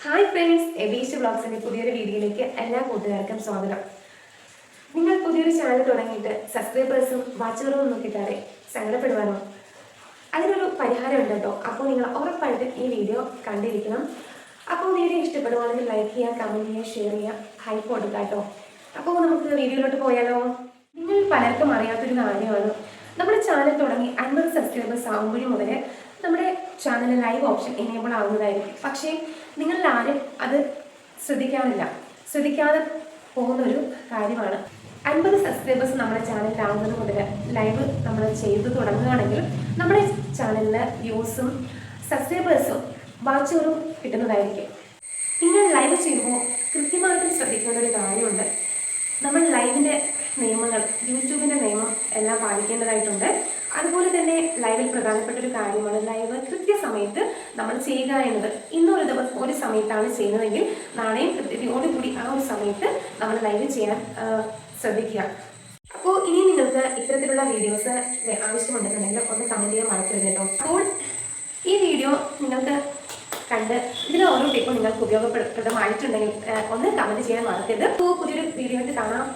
Hi friends, എബീഷ് വ്ളോഗ്സിന്റെ പുതിയൊരു വീഡിയോയിലേക്ക് എല്ലാ കൂട്ടുകാർക്കും സ്വാഗതം. നിങ്ങൾ പുതിയൊരു ചാനൽ തുടങ്ങിയിട്ട് സബ്സ്ക്രൈബേഴ്സും വാച്ചറും ഒന്നും കിട്ടാതെ സങ്കടപ്പെടുവാനോ? അതിനൊരു പരിഹാരം ഉണ്ട് കേട്ടോ. അപ്പോൾ നിങ്ങൾ ഉറപ്പായിട്ട് ഈ വീഡിയോ കണ്ടിരിക്കണം. അപ്പോൾ വീഡിയോ ഇഷ്ടപ്പെടുവാണെങ്കിൽ ലൈക്ക് ചെയ്യുക, കമൻറ്റ് ചെയ്യുക, ഷെയർ ചെയ്യുക, ഹൈപ്പ് കൊടുക്കുക കേട്ടോ. അപ്പോൾ നമുക്ക് വീഡിയോയിലോട്ട് പോയാലോ? നിങ്ങൾ പലർക്കും അറിയാത്തൊരു കാര്യമാണ്, നമ്മുടെ ചാനൽ തുടങ്ങി 50 സബ്സ്ക്രൈബേഴ്സ് ആകുമ്പോഴും മുതൽ നമ്മുടെ ചാനലിൽ ലൈവ് ഓപ്ഷൻ എനേബിൾ ആവുന്നതായിരിക്കും. പക്ഷേ നിങ്ങളിൽ ആരും അത് ശ്രദ്ധിക്കാതെ പോകുന്നൊരു കാര്യമാണ്. 50 സബ്സ്ക്രൈബേഴ്സ് നമ്മുടെ ചാനലിലാവുന്നത് മുതൽ ലൈവ് നമ്മൾ ചെയ്തു തുടങ്ങുകയാണെങ്കിൽ നമ്മുടെ ചാനലിൽ വ്യൂസും സബ്സ്ക്രൈബേഴ്സും വാച്ചറും കിട്ടുന്നതായിരിക്കും. നിങ്ങൾ ലൈവ് ചെയ്യുമ്പോൾ കൃത്യമായിട്ട് ശ്രദ്ധിക്കേണ്ട ഒരു കാര്യമുണ്ട്. നമ്മൾ ലൈവിൻ്റെ നിയമങ്ങൾ, യൂട്യൂബിൻ്റെ നിയമം എല്ലാം പാലിക്കേണ്ടതായിട്ടുണ്ട്. അതുപോലെ തന്നെ ലൈവിൽ പ്രധാനപ്പെട്ട ഒരു കാര്യമാണ് ലൈവ് കൃത്യസമയത്ത് നമ്മൾ ചെയ്യുക എന്നത്. ഇന്നൊരു ദിവസം ഒരു സമയത്താണ് ചെയ്യുന്നതെങ്കിൽ നാളെയും കൃത്യതയോടുകൂടി ആ ഒരു സമയത്ത് നമ്മൾ ലൈവ് ചെയ്യാൻ ശ്രദ്ധിക്കുക. അപ്പോൾ ഇനി നിങ്ങൾക്ക് ഇത്തരത്തിലുള്ള വീഡിയോസ് ആവശ്യമുണ്ടെന്നുണ്ടെങ്കിൽ ഒന്ന് കമൻറ്റ് ചെയ്യാൻ മറക്കരുത് കേട്ടോ. അപ്പോൾ ഈ വീഡിയോ നിങ്ങൾക്ക് കണ്ട് ഇതിലെ ഓരോ ടിപ്പും നിങ്ങൾക്ക് ഉപയോഗപ്രദമായിട്ടുണ്ടെങ്കിൽ ഒന്ന് കമൻറ്റ് ചെയ്യാൻ മറക്കരുത്. അപ്പോൾ പുതിയൊരു വീഡിയോ കാണാം.